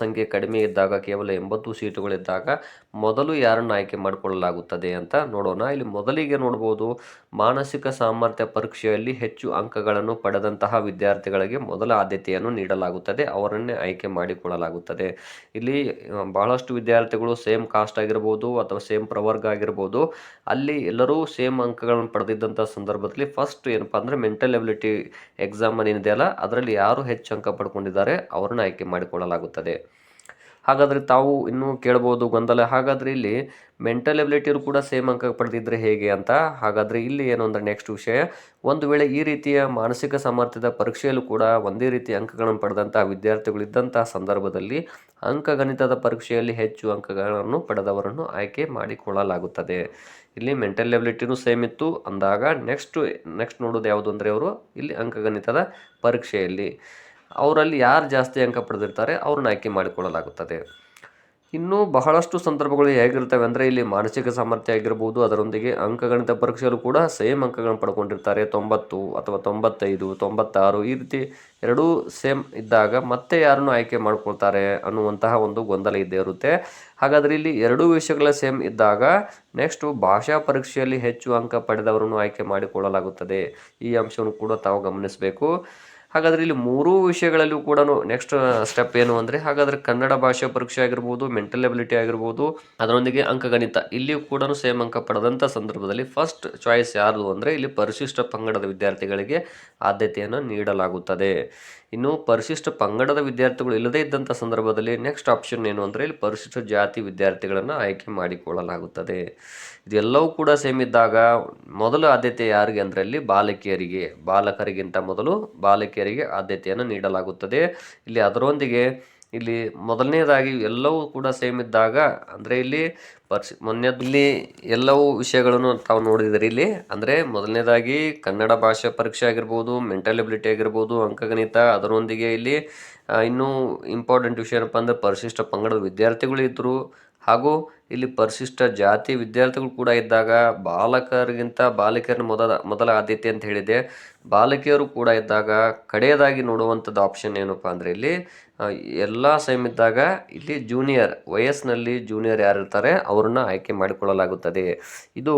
ಸಂಖ್ಯೆ ಕಡಿಮೆ ಇದ್ದಾಗ ಕೇವಲ 80 ಸೀಟುಗಳಿದ್ದಾಗ ಮೊದಲು ಯಾರನ್ನು ಆಯ್ಕೆ ಮಾಡಿಕೊಳ್ಳಲಾಗುತ್ತದೆ ಅಂತ ನೋಡೋಣ. ಇಲ್ಲಿ ಮೊದಲಿಗೆ ನೋಡ್ಬೋದು, ಮಾನಸಿಕ ಸಾಮರ್ಥ್ಯ ಪರೀಕ್ಷೆಯಲ್ಲಿ ಹೆಚ್ಚು ಅಂಕಗಳನ್ನು ಪಡೆದಂತಹ ವಿದ್ಯಾರ್ಥಿಗಳಿಗೆ ಮೊದಲ ಆದ್ಯತೆಯನ್ನು ನೀಡಲಾಗುತ್ತದೆ, ಅವರನ್ನೇ ಆಯ್ಕೆ ಮಾಡಿಕೊಳ್ಳಲಾಗುತ್ತದೆ. ಇಲ್ಲಿ ಬಹಳಷ್ಟು ವಿದ್ಯಾರ್ಥಿಗಳು ಸೇಮ್ ಕಾಸ್ಟ್ ಆಗಿರ್ಬೋದು ಅಥವಾ ಸೇಮ್ ಪ್ರವರ್ಗ ಆಗಿರ್ಬೋದು, ಅಲ್ಲಿ ಎಲ್ಲರೂ ಸೇಮ್ ಅಂಕಗಳನ್ನು ಪಡೆದಿದ್ದಂಥ ಸಂದರ್ಭದಲ್ಲಿ ಫಸ್ಟ್ ಏನಪ್ಪ ಅಂದರೆ ಮೆಂಟಲ್ ಎಬಿಲಿಟಿ ಎಕ್ಸಾಮ್ ಏನಿದೆಯಲ್ಲ, ಅದರಲ್ಲಿ ಯಾರು ಹೆಚ್ಚು ಅಂಕ ಪಡ್ಕೊಂಡಿದ್ದಾರೆ ಅವರನ್ನು ಆಯ್ಕೆ ಮಾಡಿಕೊಳ್ಳಲಾಗುತ್ತದೆ. ಹಾಗಾದರೆ ತಾವು ಇನ್ನೂ ಕೇಳ್ಬೋದು ಗೊಂದಲ, ಹಾಗಾದರೆ ಇಲ್ಲಿ ಮೆಂಟಲ್ ಎಬಿಲಿಟಿಯರು ಕೂಡ ಸೇಮ್ ಅಂಕ ಪಡೆದಿದ್ದರೆ ಹೇಗೆ ಅಂತ. ಹಾಗಾದರೆ ಇಲ್ಲಿ ಏನು ಅಂದರೆ ನೆಕ್ಸ್ಟ್ ವಿಷಯ, ಒಂದು ವೇಳೆ ಈ ರೀತಿಯ ಮಾನಸಿಕ ಸಾಮರ್ಥ್ಯದ ಪರೀಕ್ಷೆಯಲ್ಲೂ ಕೂಡ ಒಂದೇ ರೀತಿಯ ಅಂಕಗಳನ್ನು ಪಡೆದಂತಹ ವಿದ್ಯಾರ್ಥಿಗಳಿದ್ದಂತಹ ಸಂದರ್ಭದಲ್ಲಿ ಅಂಕಗಣಿತದ ಪರೀಕ್ಷೆಯಲ್ಲಿ ಹೆಚ್ಚು ಅಂಕಗಳನ್ನು ಪಡೆದವರನ್ನು ಆಯ್ಕೆ ಮಾಡಿಕೊಳ್ಳಲಾಗುತ್ತದೆ. ಇಲ್ಲಿ ಮೆಂಟಲ್ ಎಬಿಲಿಟಿನೂ ಸೇಮ್ ಇತ್ತು ಅಂದಾಗ ನೆಕ್ಸ್ಟ್ ನೋಡೋದು ಯಾವುದು ಅಂದರೆ ಅವರು ಇಲ್ಲಿ ಅಂಕಗಣಿತದ ಪರೀಕ್ಷೆಯಲ್ಲಿ ಅವರಲ್ಲಿ ಯಾರು ಜಾಸ್ತಿ ಅಂಕ ಪಡೆದಿರ್ತಾರೆ ಅವ್ರನ್ನ ಆಯ್ಕೆ ಮಾಡಿಕೊಳ್ಳಲಾಗುತ್ತದೆ. ಇನ್ನೂ ಬಹಳಷ್ಟು ಸಂದರ್ಭಗಳು ಹೇಗಿರ್ತವೆ ಅಂದರೆ ಇಲ್ಲಿ ಮಾನಸಿಕ ಸಾಮರ್ಥ್ಯ ಆಗಿರ್ಬೋದು, ಅದರೊಂದಿಗೆ ಅಂಕಗಣಿತ ಪರೀಕ್ಷೆಯಲ್ಲೂ ಕೂಡ ಸೇಮ್ ಅಂಕಗಳನ್ನು ಪಡ್ಕೊಂಡಿರ್ತಾರೆ. 90 ಅಥವಾ 95, 96 ಈ ರೀತಿ ಎರಡೂ ಸೇಮ್ ಇದ್ದಾಗ ಮತ್ತೆ ಯಾರನ್ನು ಆಯ್ಕೆ ಮಾಡ್ಕೊಳ್ತಾರೆ ಅನ್ನುವಂತಹ ಒಂದು ಗೊಂದಲ ಇದ್ದೇ ಇರುತ್ತೆ. ಹಾಗಾದರೆ ಇಲ್ಲಿ ಎರಡೂ ವಿಷಯಗಳ ಸೇಮ್ ಇದ್ದಾಗ ನೆಕ್ಸ್ಟು ಭಾಷಾ ಪರೀಕ್ಷೆಯಲ್ಲಿ ಹೆಚ್ಚು ಅಂಕ ಪಡೆದವರನ್ನು ಆಯ್ಕೆ ಮಾಡಿಕೊಳ್ಳಲಾಗುತ್ತದೆ. ಈ ಅಂಶವನ್ನು ಕೂಡ ತಾವು ಗಮನಿಸಬೇಕು. ಹಾಗಾದರೆ ಇಲ್ಲಿ ಮೂರೂ ವಿಷಯಗಳಲ್ಲೂ ಕೂಡ ನೆಕ್ಸ್ಟ್ ಸ್ಟೆಪ್ ಏನು ಅಂದರೆ, ಹಾಗಾದರೆ ಕನ್ನಡ ಭಾಷಾ ಪರೀಕ್ಷೆ ಆಗಿರ್ಬೋದು, ಮೆಂಟಲ್ ಎಬಿಲಿಟಿ ಆಗಿರ್ಬೋದು, ಅದರೊಂದಿಗೆ ಅಂಕಗಣಿತ ಇಲ್ಲಿಯೂ ಕೂಡ ಸೇಮ್ ಅಂಕ ಪಡೆದಂಥ ಸಂದರ್ಭದಲ್ಲಿ ಫಸ್ಟ್ ಚಾಯ್ಸ್ ಯಾರು ಅಂದರೆ ಇಲ್ಲಿ ಪರಿಶಿಷ್ಟ ಪಂಗಡದ ವಿದ್ಯಾರ್ಥಿಗಳಿಗೆ ಆದ್ಯತೆಯನ್ನು ನೀಡಲಾಗುತ್ತದೆ. ಇನ್ನು ಪರಿಶಿಷ್ಟ ಪಂಗಡದ ವಿದ್ಯಾರ್ಥಿಗಳು ಇಲ್ಲದೇ ಇದ್ದಂಥ ಸಂದರ್ಭದಲ್ಲಿ ನೆಕ್ಸ್ಟ್ ಆಪ್ಷನ್ ಏನು ಅಂದರೆ ಇಲ್ಲಿ ಪರಿಶಿಷ್ಟ ಜಾತಿ ವಿದ್ಯಾರ್ಥಿಗಳನ್ನು ಆಯ್ಕೆ ಮಾಡಿಕೊಳ್ಳಲಾಗುತ್ತದೆ. ಇದೆಲ್ಲವೂ ಕೂಡ ಸೇಮ್ ಇದ್ದಾಗ ಮೊದಲು ಆದ್ಯತೆ ಯಾರಿಗೆ ಅಂದರೆ ಇಲ್ಲಿ ಬಾಲಕಿಯರಿಗೆ, ಬಾಲಕರಿಗಿಂತ ಮೊದಲು ಬಾಲಕಿಯರಿಗೆ ಆದ್ಯತೆಯನ್ನು ನೀಡಲಾಗುತ್ತದೆ. ಇಲ್ಲಿ ಅದರೊಂದಿಗೆ ಇಲ್ಲಿ ಮೊದಲನೇದಾಗಿ ಎಲ್ಲವೂ ಕೂಡ ಸೇಮ್ ಇದ್ದಾಗ ಅಂದರೆ ಇಲ್ಲಿ ಇಲ್ಲಿ ಎಲ್ಲವೂ ವಿಷಯಗಳನ್ನು ತಾವು ನೋಡಿದರೆ ಇಲ್ಲಿ ಅಂದರೆ ಮೊದಲನೇದಾಗಿ ಕನ್ನಡ ಭಾಷಾ ಪರೀಕ್ಷೆ ಆಗಿರ್ಬೋದು, ಮೆಂಟಲ್ ಎಬಿಲಿಟಿ ಆಗಿರ್ಬೋದು, ಅಂಕಗಣಿತ, ಅದರೊಂದಿಗೆ ಇಲ್ಲಿ ಇನ್ನೂ ಇಂಪಾರ್ಟೆಂಟ್ ವಿಷಯ ಏನಪ್ಪ ಅಂದರೆ ಪರಿಶಿಷ್ಟ ಪಂಗಡದ ವಿದ್ಯಾರ್ಥಿಗಳು ಇದ್ದರು, ಹಾಗೂ ಇಲ್ಲಿ ಪರಿಶಿಷ್ಟ ಜಾತಿ ವಿದ್ಯಾರ್ಥಿಗಳು ಕೂಡ ಇದ್ದಾಗ ಬಾಲಕರಿಗಿಂತ ಬಾಲಕಿಯರನ್ನು ಮೊದಲ ಆದ್ಯತೆ ಅಂತ ಹೇಳಿದೆ. ಬಾಲಕಿಯರು ಕೂಡ ಇದ್ದಾಗ ಕಡೆಯದಾಗಿ ನೋಡುವಂಥದ್ದು ಆಪ್ಷನ್ ಏನಪ್ಪ ಅಂದರೆ ಇಲ್ಲಿ ಎಲ್ಲ ಸೇಮ್ ಇದ್ದಾಗ ಇಲ್ಲಿ ಜೂನಿಯರ್ ವಯಸ್ಸಿನಲ್ಲಿ ಜೂನಿಯರ್ ಯಾರಿರ್ತಾರೆ ಅವ್ರನ್ನ ಆಯ್ಕೆ ಮಾಡಿಕೊಳ್ಳಲಾಗುತ್ತದೆ. ಇದು